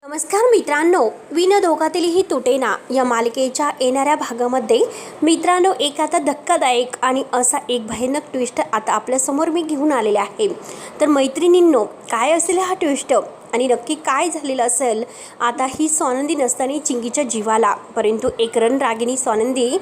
नमस्कार मित्रांनो, विनोदोगातीलही तुटेना या मालिकेच्या येणाऱ्या भागामध्ये मित्रांनो एक आता धक्कादायक आणि असा एक भयानक ट्विस्ट आता आपल्यासमोर मी घेऊन आलेला आहे। तर मैत्रिणींनो, काय असेल हा ट्विस्ट आणि नक्की काय झालेलं असेल? आता ही स्वानंदी नसताना चिंगीच्या जीवाला, परंतु एक रणरागिणी स्वानंदी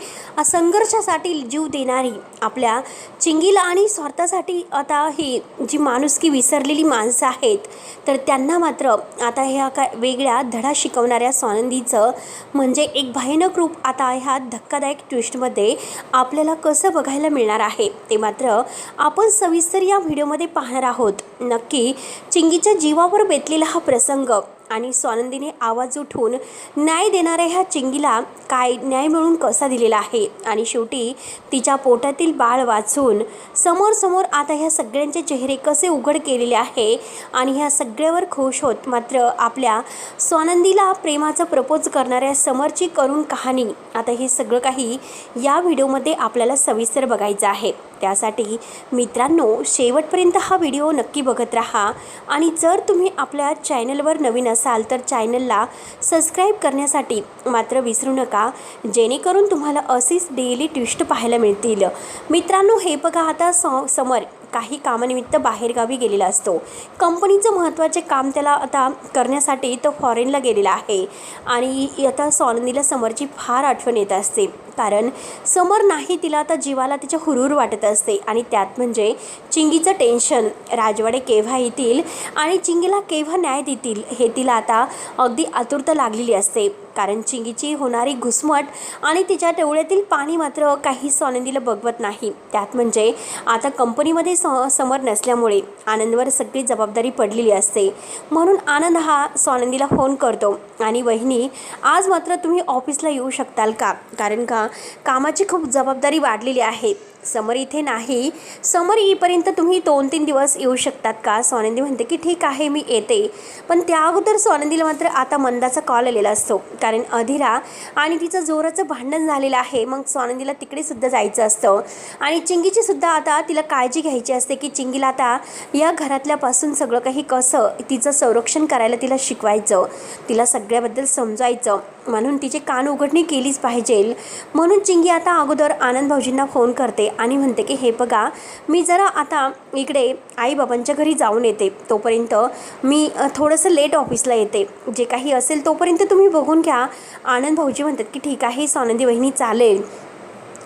संघर्षासाठी जीव देणारी आपल्या चिंगीला आणि स्वार्थासाठी आता ही जी माणुसकी विसरलेली माणसं आहेत तर त्यांना मात्र आता ह्या काय वेगळ्या धडा शिकवणाऱ्या स्वानंदीचं म्हणजे एक भयानक रूप आता ह्या धक्कादायक ट्विस्टमध्ये आपल्याला कसं बघायला मिळणार आहे ते मात्र आपण सविस्तर या व्हिडिओमध्ये पाहणार आहोत। नक्की चिंगीच्या जीवावर बेतलेला हा प्रसंग आणि स्वानंदीने आवाज उठवून न्याय देणाऱ्या ह्या चिंगीला काय न्याय मिळून कसा दिलेला आहे आणि शेवटी तिच्या पोटातील बाळ वाचून समोर आता ह्या सगळ्यांचे चेहरे कसे उघड केलेले आहे आणि ह्या सगळ्यावर खुश होत मात्र आपल्या स्वानंदीला प्रेमाचा प्रपोज करणाऱ्या समरची करुण कहाणी, आता हे सगळं काही या व्हिडिओमध्ये आपल्याला सविस्तर बघायचं आहे। त्यासाठी मित्रांनो शेवटपर्यंत हा व्हिडिओ नक्की बघत राहा आणि जर तुम्ही आपल्या चॅनलवर नवीन असाल तर चॅनलला सबस्क्राईब करण्यासाठी मात्र विसरू नका, जेणेकरून तुम्हाला अशीच डेली ट्विस्ट पाहायला मिळतील। मित्रांनो हे बघा, आता समर काही कामानिमित्त बाहेरगावी गेलेला असतो। कंपनीचं महत्त्वाचे काम त्याला आता करण्यासाठी तो फॉरेनला गेलेला आहे आणि आता स्वानंदीला समरची फार आठवण येत असते, कारण समर नाही तिला आता जीवाला तिच्या हुरूर वाटत असते आणि त्यात म्हणजे चिंगीचं टेन्शन, राजवाडे केव्हा येतील आणि चिंगीला केव्हा न्याय देतील हे तिला आता अगदी आतुरता लागलेली असते, कारण चिंगीची होणारी घुसमट आणि तिच्या डोळ्यातील पाणी मात्र काही स्वानंदीला बघवत नाही। त्यात म्हणजे आता कंपनीमध्ये समर नसल्यामुळे आनंदवर सगळी जबाबदारी पडलेली असते, म्हणून आनंद हा स्वानंदीला फोन करतो आणि वहिनी आज मात्र तुम्ही ऑफिसला येऊ शकताल का, कारण का कामाची खूप जबाबदारी वाढलेली आहे, समर इथे नाही, समर येईपर्यंत तुम्ही 2-3 दिवस येऊ शकतात का? स्वानंदी म्हणते की ठीक आहे मी येते, पण त्या अगोदर स्वानंदीला मात्र आता मंदाचा कॉल आलेला असतो, कारण अधिरा आणि तिचं जोराचं भांडण झालेलं आहे। मग स्वानंदीला तिकडे सुद्धा जायचं असतं आणि चिंगीची सुद्धा आता तिला काळजी घ्यायची असते की चिंगीला आता या घरातल्यापासून सगळं काही कसं तिचं संरक्षण करायला तिला शिकवायचं, तिला सगळ्याबद्दल समजायचं, म्हणून तिचे कान उघडणी केलीच पाहिजे। म्हणून चिंगी आता अगोदर आनंद भाऊजींना फोन करते आणि म्हणते की हे बघा मी जरा आता इकडे आईबाबांच्या घरी जाऊन येते, तोपर्यंत मी थोडंसं लेट ऑफिसला येते, जे काही असेल तोपर्यंत तुम्ही बघून घ्या। आनंद भाऊजी म्हणतात की ठीक आहे स्वानंदी वहिनी चालेल।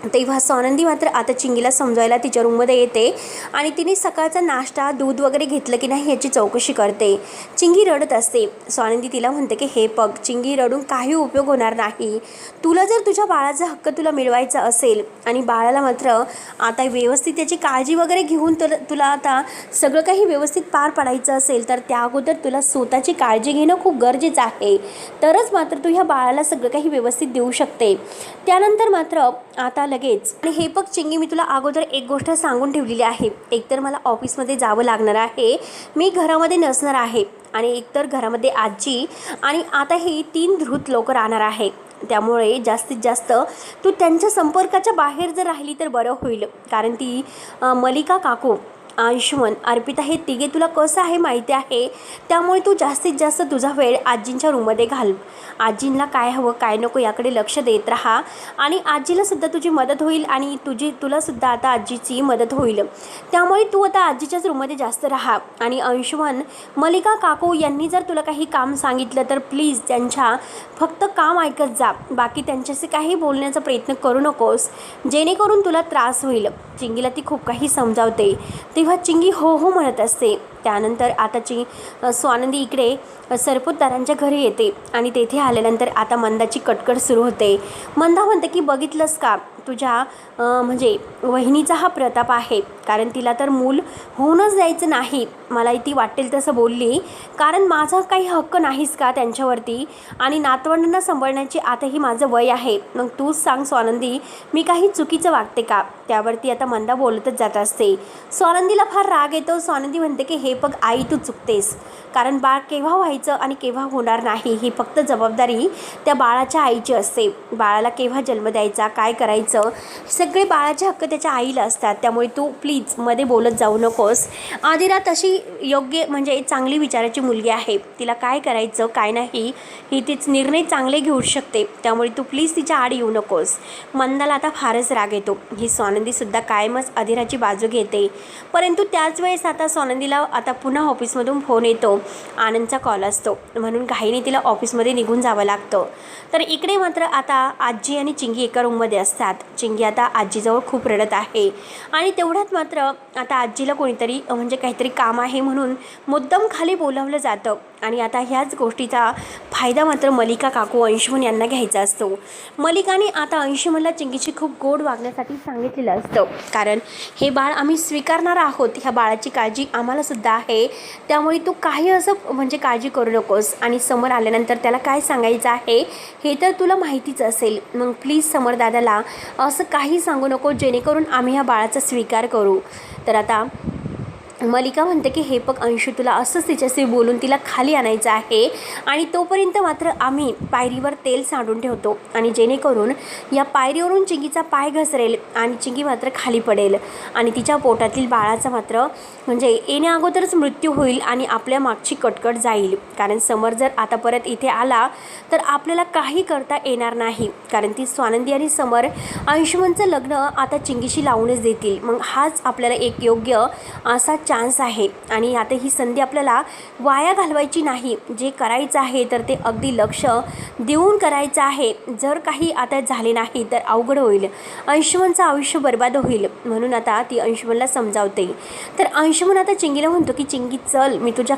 तेव्हा स्वानंदी मात्र आता चिंगीला समजायला तिच्या रूममध्ये येते आणि तिने सकाळचा नाश्ता दूध वगैरे घेतलं की नाही याची चौकशी करते। चिंगी रडत असते, स्वानंदी तिला म्हणते की हे बघ चिंगी रडून काही उपयोग होणार नाही, तुला जर तुझ्या बाळाचा हक्क तुला मिळवायचा असेल आणि बाळाला मात्र आता व्यवस्थित त्याची काळजी वगैरे घेऊन तुला आता सगळं काही व्यवस्थित पार पाडायचं असेल तर त्या अगोदर तुला स्वतःची काळजी घेणं खूप गरजेचं आहे, तरच मात्र तू ह्या बाळाला सगळं काही व्यवस्थित देऊ शकते। त्यानंतर मात्र आता लगेच आणि हे बघ चिंगी मी तुला अगोदर एक गोष्ट सांगून ठेवलेली आहे, एकतर मला ऑफिसमध्ये जावं लागणार आहे, मी घरामध्ये नसणार आहे आणि एकतर घरामध्ये आजी आणि आता हे 3 धृत लोक राहणार आहे, त्यामुळे जास्तीत जास्त तू त्यांच्या संपर्काच्या बाहेर जर राहिली तर बरं होईल, कारण ती मलिका काकू, आयुष्मान, अर्पिता हे तिघे तुला कसं आहे माहिती आहे, त्यामुळे तू जास्तीत जास्त तुझा वेळ आजींच्या रूममध्ये घाल, आजींना काय हवं काय नको याकडे लक्ष देत राहा आणि आजीला सुद्धा तुझी मदत होईल आणि तुला सुद्धा आता आजीची मदत होईल, त्यामुळे तू आता आजीच्याच रूममध्ये जास्त राहा। आणि आयुष्मान, मलिका काकू यांनी जर तुला काही काम सांगितलं तर प्लीज त्यांच्या फक्त काम ऐकत जा, बाकी त्यांच्याशी काही बोलण्याचा प्रयत्न करू नकोस, जेणेकरून तुला त्रास होईल। चिंगीला ती खूप काही समजावते, तेव्हा चिंगी हो हो म्हणत असते। त्यानंतर आता स्वानंदी इकडे सरपोतदारांच्या घरी येते आणि तेथे आल्यानंतर आता मंदाची कटकट सुरू होते। मंदा म्हणते की बघितलंस का तुझ्या म्हणजे वहिनीचा हा प्रताप आहे, कारण तिला तर मूल होऊनच द्यायचं नाही, मला ती वाटेल तसं बोलली, कारण माझा काही हक्क नाहीच का त्यांच्यावरती आणि नातवंडांना सांभाळण्याची आताही माझं वय आहे, मग तूच सांग स्वानंदी मी काही चुकीचं वागते का? त्यावरती आता मंदा बोलतच जात असते। स्वानंदीला फार राग येतो, स्वानंदी म्हणते की हे बघ आई तू चुकतेस, कारण बाळ केव्हा व्हायचं आणि केव्हा होणार नाही ही फक्त जबाबदारी त्या बाळाच्या आईची असते, बाळाला केव्हा जन्म द्यायचा काय करायचं सगळे बाळाचे हक्क त्याच्या आईला असतात, त्यामुळे तू प्लीज प्लीज मध्ये बोलत जाऊ नकोस. आदिरा तशी योग्य म्हणजे चांगली विचाराची मुलगी आहे. तिला काय करायचं काय नाही ही तीच निर्णय चांगले घेऊ शकते. त्यामुळे तू प्लीज तिच्या आड येऊ नकोस. मंदाला आता फारच राग येतो. ही स्वानंदीसुद्धा कायमच आदिराची बाजू घेते. परंतु त्याच वेळेस आता स्वानंदीला आता पुन्हा ऑफिसमधून फोन येतो. आनंदचा कॉल असतो म्हणून घाईने तिला ऑफिसमध्ये निघून जावं लागतं. तर इकडे मात्र आता आजी आणि चिंगी एका रूममध्ये असतात. चिंगी आता आजीजवळ खूप रडत आहे आणि तेवढ्यात मात्र आता आजीला कोणीतरी म्हणजे काहीतरी काम आहे म्हणून मुद्दाम खाली बोलावलं जातं. आणि आता ह्याच गोष्टीचा फायदा मात्र मलिका काकू अंशुमन यांना घ्यायचा असतो. मलिकाने आता अंशुमनला चिंगीची खूप गोड वागण्यासाठी सांगितलेलं असतं. कारण हे बाळ आम्ही स्वीकारणार आहोत. ह्या बाळाची काळजी आम्हालासुद्धा आहे. त्यामुळे तू काही असं म्हणजे काळजी करू नकोस. आणि समर आल्यानंतर त्याला काय सांगायचं आहे हे तर तुला माहितीच असेल. मग प्लीज समर दादाला असं काही सांगू नको जेणेकरून आम्ही ह्या बाळाचा स्वीकार करू. तर आता मलिका म्हणते की हे बघ अंशू तुला असंच तिच्याशी बोलून तिला खाली आणायचं आहे. आणि तोपर्यंत मात्र आम्ही पायरीवर तेल सांडून ठेवतो आणि जेणेकरून या पायरीवरून चिंगीचा पाय घसरेल आणि चिंगी मात्र खाली पडेल आणि तिच्या पोटातील बाळाचा मात्र म्हणजे येण्या अगोदरच मृत्यू होईल आणि आपल्या मागची कटकट जाईल. कारण समर जर आता परत इथे आला तर आपल्याला काही करता येणार नाही. कारण ती स्वानंदी आणि समर अंशुमनचं लग्न आता चिंगीशी लावूनच देतील. मग हाच आपल्याला एक योग्य असा चान्स आहे आणि आता ही संधी आपल्याला वाया घालवायची नाही. जे करायचं आहे तर ते अगदी लक्ष देऊन करायचं आहे. जर काही आता झाले नाही तर अवघड होईल. अंशुमनचं आयुष्य बर्बाद होईल. म्हणून आता ती अंशुमनला समजावते. तर अंशुमन आता चिंगीला म्हणतो की चिंगी चल मी तुझ्या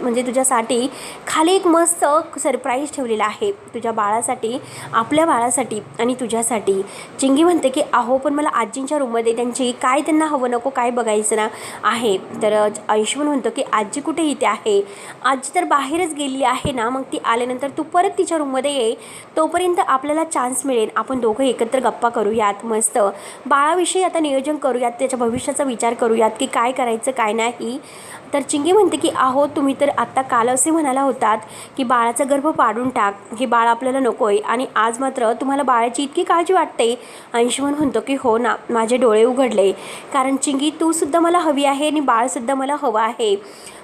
म्हणजे तुझ्यासाठी खाली एक मस्त सरप्राईज ठेवलेला आहे. तुझ्या बाळासाठी आपल्या बाळासाठी आणि तुझ्यासाठी. चिंगी म्हणते की अहो पण मला आजींच्या रूममध्ये त्यांची काय त्यांना हवं नको काय बघायचं ना आहे. तर अंशुमन म्हणतो की आजी कुठे इथे आहे. आजी तर बाहेरच गेलेली आहे ना. मग ती आल्यानंतर तू परत तिच्या रूममध्ये ये. तोपर्यंत आपल्याला चान्स मिळेल. आपण दोघं एकत्र गप्पा करूयात. मस्त बाळाविषयी आता नियोजन करूयात. त्याच्या भविष्याचा विचार करूयात की काय करायचं काय नाही. तर चिंगी म्हणते की अहो तुम्ही तर आत्ता काल असे म्हणाला होतात की बाळाचा गर्भ पाडून टाक. हे बाळ आपल्याला नको आहे आणि आज मात्र तुम्हाला बाळाची इतकी काळजी वाटते. अंशुमन म्हणतो की हो ना माझे डोळे उघडले. कारण चिंगी तूसुद्धा मला हवी आहे आणि बाळसुद्धा मला हवं आहे.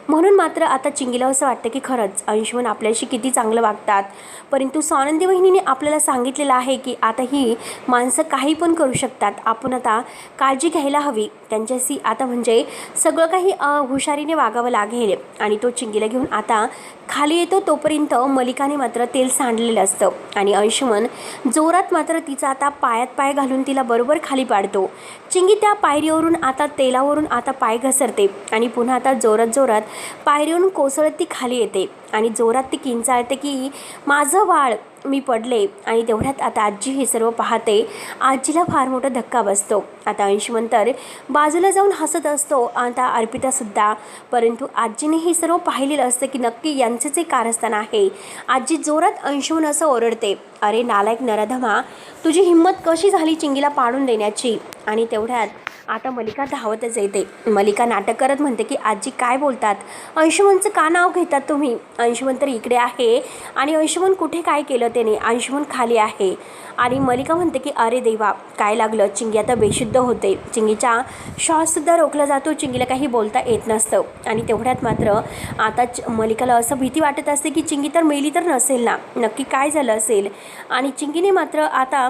म्हणून मात्र आता चिंगीला असं वाटतं की खरंच अंशुमन आपल्याशी किती चांगलं वागतात. परंतु स्वानंदी वहिनीने आपल्याला सांगितलेलं आहे की आता ही माणसं काही पण करू शकतात. आपण आता काळजी घ्यायला हवी. त्यांच्याशी आता म्हणजे सगळं काही हुशारीने वागावं लागेल. आणि तो चिंगीला घेऊन आता खाली येतो. तोपर्यंत मलिकाने मात्र तेल सांडलेलं असतं आणि अंशुमन जोरात मात्र तिचा आता पायात पाय घालून तिला बरोबर खाली पाडतो. चिंगी त्या पायरीवरून आता तेलावरून आता पाय घसरते आणि पुन्हा आता जोरात जोरात पायरीवरून कोसळत ती खाली येते आणि जोरात ती किंचाळते की माझं बाळ मी पडले. आणि तेवढ्यात आता आजी हे सर्व पाहते. आजीला फार मोठा धक्का बसतो. आता अंशुमन तर बाजूला जाऊन हसत असतो. आता अर्पितासुद्धा. परंतु आजीने हे सर्व पाहिलेलं असतं की नक्की यांचेच एक कारस्थान आहे. आजी जोरात अंशुमन असं ओरडते अरे नालायक नराधमा तुझी हिंमत कशी झाली चिंगीला पाडून देण्याची. आणि तेवढ्यात आता मलिका धावतच येते. मलिका नाटक करत म्हणते की आजी काय बोलतात अंशुमनचं का नाव घेतात तुम्ही. अंशुमन तर इकडे आहे आणि अंशुमन कुठे काय केलं त्याने. अंशुमन खाली आहे. आणि मलिका म्हणते की अरे देवा काय लागलं. चिंगी आता बेशुद्ध होते. चिंगीचा श्वाससुद्धा रोखला जातो. चिंगीला काही बोलता येत नसतं. आणि तेवढ्यात मात्र आता मलिकाला असं भीती वाटत असते की चिंगी तर मेली तर नसेल ना. नक्की काय झालं असेल. आणि चिंगीने मात्र आता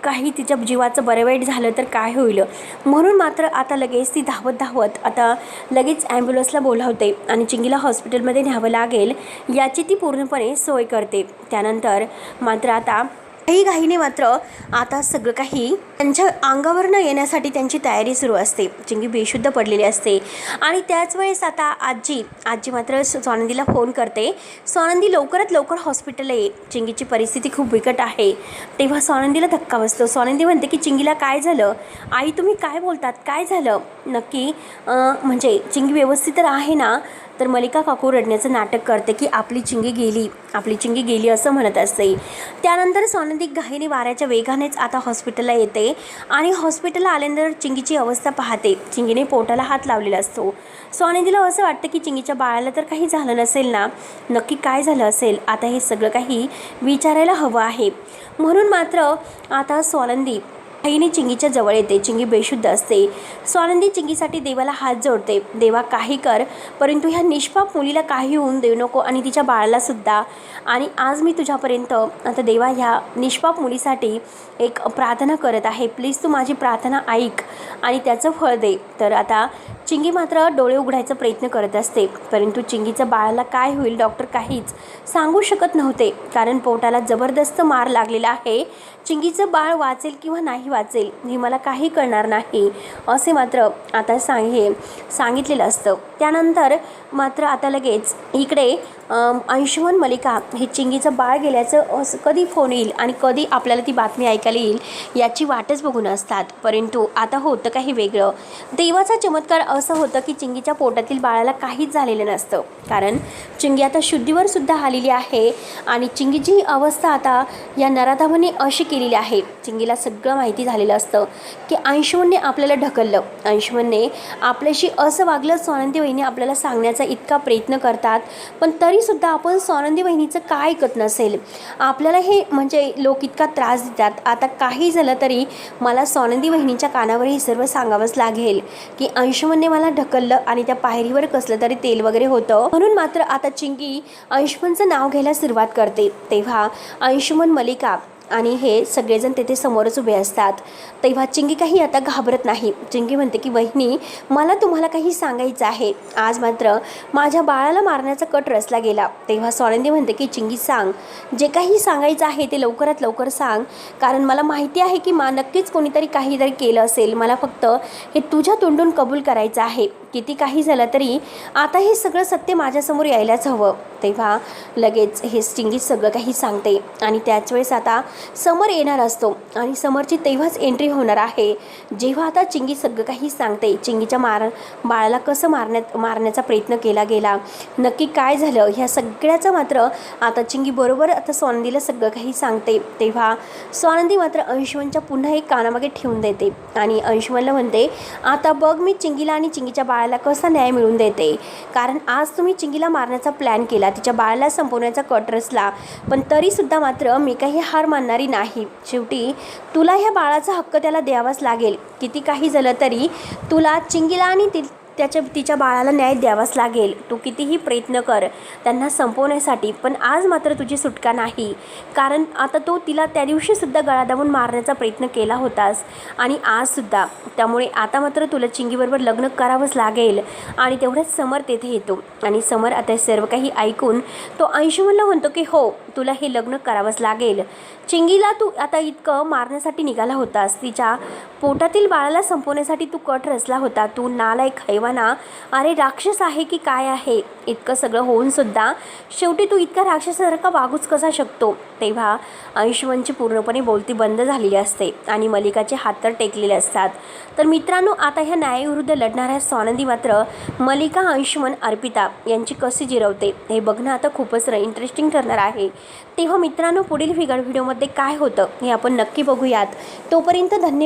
काही तिच्या जीवाचं बरं वाईट झालं तर काय होईल. म्हणून मात्र आता लगेच ती धावत धावत आता लगेच ॲम्ब्युलन्सला बोलावते आणि चिंगीला हॉस्पिटलमध्ये न्यावं लागेल याची ती पूर्णपणे सोय करते. त्यानंतर मात्र आता घाईने मात्र आता सगळं काही त्यांच्या अंगावर न येण्यासाठी त्यांची तयारी सुरू असते. चिंगी बेशुद्ध पडलेली असते. आणि त्याच वेळेस आता आजी मात्र स्वानंदीला फोन करते. स्वानंदी लवकरात लवकर हॉस्पिटलला ये. चिंगीची परिस्थिती खूप बिकट आहे. तेव्हा स्वानंदीला धक्का बसतो. स्वानंदी म्हणते की चिंगीला काय झालं. आई तुम्ही काय बोलतात काय झालं नक्की. म्हणजे चिंगी व्यवस्थित तर आहे ना. तर मलिका काकू रडण्याचं नाटक करते की आपली चिंगी गेली असं म्हणत असते. त्यानंतर स्वानंदी घाईने वाऱ्याच्या वेगानेच आता हॉस्पिटलला येते आणि हॉस्पिटलला आल्यानंतर चिंगीची अवस्था पाहते. चिंगीने पोटाला हात लावलेला असतो. स्वानंदीला असं वाटतं की चिंगीच्या बाळाला तर काही झालं नसेल ना. नक्की काय झालं असेल आता हे सगळं काही विचारायला हवं आहे. म्हणून मात्र आता स्वानंदी आईने चिंगीच्या जवळ येते. चिंगी बेशुद्ध असते. स्वानंदी चिंगीसाठी देवाला हात जोडते. देवा काही कर, परंतु ह्या निष्पाप मुलीला काही होऊन देऊ नको आणि तिच्या बाळाला सुद्धा. आणि आज मी तुझ्यापर्यंत आता देवा ह्या निष्पाप मुलीसाठी एक प्रार्थना करत आहे. प्लीज तू माझी प्रार्थना ऐक आणि त्याचं फळ दे. तर आता चिंगी मात्र डोळे उघडायचा प्रयत्न करत असते, परंतु चिंगीच्या बाळाला काय होईल डॉक्टर काहीच सांगू शकत नव्हते, कारण पोटाला जबरदस्त मार लागलेला आहे. चिंगीचं बाळ वाचेल किंवा नाही वाचेल हे मला काही कळणार नाही असे मात्र आता सांगितलेलं असतं. त्यानंतर मात्र आता लगेच इकडे अंशुमन मलिका हे चिंगीचं बाळ गेल्याचं कधी फोन येईल आणि कधी आपल्याला ती बातमी ऐकायला येईल याची वाटच बघून असतात. परंतु आता होतं काही वेगळं. देवाचा चमत्कार असं होतं की चिंगीच्या पोटातील बाळाला काहीच झालेलं नसतं, कारण चिंगी आता शुद्धीवर सुद्धा आलेली आहे आणि चिंगीची अवस्था आता या नराधमाने अशी केलेली आहे. चिंगीला सगळं माहिती झालेलं असतं की अंशुमनने आपल्याला ढकललं, अंशुमनने आपल्याशी असं वागलं. स्वानंदी वहिनी आपल्याला सांगण्याचा इतका प्रयत्न करतात, पण तरीसुद्धा आपण स्वानंदी वहिनीचं काय ऐकत नसेल. आपल्याला हे म्हणजे लोक इतका त्रास देतात. आता काही झालं तरी मला स्वानंदी वहिनीच्या कानावर हे सर्व सांगावंच लागेल की अंशुमनने मला ढकललं आणि त्या पायरीवर कसलं तरी तेल वगैरे होतं. म्हणून मात्र आता चिंगी अंशुमनचं नाव घ्यायला सुरुवात करते. तेव्हा अंशुमन मलिका आणि हे सगळेजण तेथे समोरच उभे असतात. तेव्हा चिंगी काही आता घाबरत नाही. चिंगी म्हणते की वहिनी मला तुम्हाला काही सांगायचं आहे. आज मात्र माझ्या बाळाला मारण्याचा कट रचला गेला. तेव्हा स्वानंदी म्हणते की चिंगी सांग, जे काही सांगायचं आहे ते लवकरात लवकर सांग, कारण मला माहिती आहे की नक्कीच कोणीतरी काहीतरी केलं असेल. मला फक्त हे तुझ्या तोंडून कबूल करायचं आहे. किती काही झालं तरी आता हे सगळं सत्य माझ्यासमोर यायलाच हवं. तेव्हा लगेच हे चिंगी सगळं काही सांगते आणि त्याच वेळेस आता समर येणार असतो आणि समरची तेव्हाच एंट्री होणार आहे, जेव्हा आता चिंगी सगळं काही सांगते. चिंगीच्या बाळाला कसं मारण्याचा प्रयत्न केला गेला, नक्की काय झालं, ह्या सगळ्याचं मात्र आता चिंगी बरोबर आता स्वानंदीला सगळं काही सांगते. तेव्हा स्वानंदी मात्र अंशुमनच्या पुन्हा एक कानामागे ठेवून देते आणि अंशुमनला म्हणते आता बघ मी चिंगीला आणि चिंगीच्या बाळाला कसा न्याय मिळवून देते, कारण आज तुम्ही चिंगीला मारण्याचा प्लॅन केला, तिच्या बाळाला संपवण्याचा कट रचला, पण तरीसुद्धा मात्र मी काही हार मानणारी नाही. शेवटी तुला ह्या बाळाचा हक्क त्याला द्यावाच लागेल. किती काही झालं तरी तुला चिंगीला आणि तिच्या बाळाला न्याय द्यावाच लागेल. तू कितीही प्रयत्न कर त्यांना संपवण्यासाठी, पण आज मात्र तुझी सुटका नाही, कारण आता तो तिला त्या दिवशीसुद्धा गळा दाबून मारण्याचा प्रयत्न केला होतास आणि आजसुद्धा. त्यामुळे आता मात्र तुला चिंगीबरोबर लग्न करावंच लागेल. आणि तेवढ्याच समर तेथे येतो आणि समर आता सर्व काही ऐकून तो अंशुमनला म्हणतो की हो तुला हे लग्न करावंच लागेल. चिंगीला तू आता इतकं मारण्यासाठी निघाला होतास, तिच्या पोटातील बाळाला संपवण्यासाठी तू कट रचला होता. तू नालायक हैवाना, अरे राक्षस आहे की काय आहे. इतकं सगळं होऊन सुद्धा शेवटी तू इतका राक्षसासारखा वागूच कसा शकतो. तेव्हा अंशुमनची पूर्णपणे बोलती बंद झालेली असते आणि मलिकाचे हात तर टेकलेले असतात. तर मित्रांनो आता ह्या न्यायाविरुद्ध लढणाऱ्या स्वानंदी मात्र मलिका, अंशुमन, अर्पिता यांची कशी जिरवते हे बघणं आता खूपच इंटरेस्टिंग ठरणार आहे. तेव्हा मित्रांनो पुढील व्हिडिओमध्ये काय होतं हे आपण नक्की बघूयात. तोपर्यंत धन्यवाद.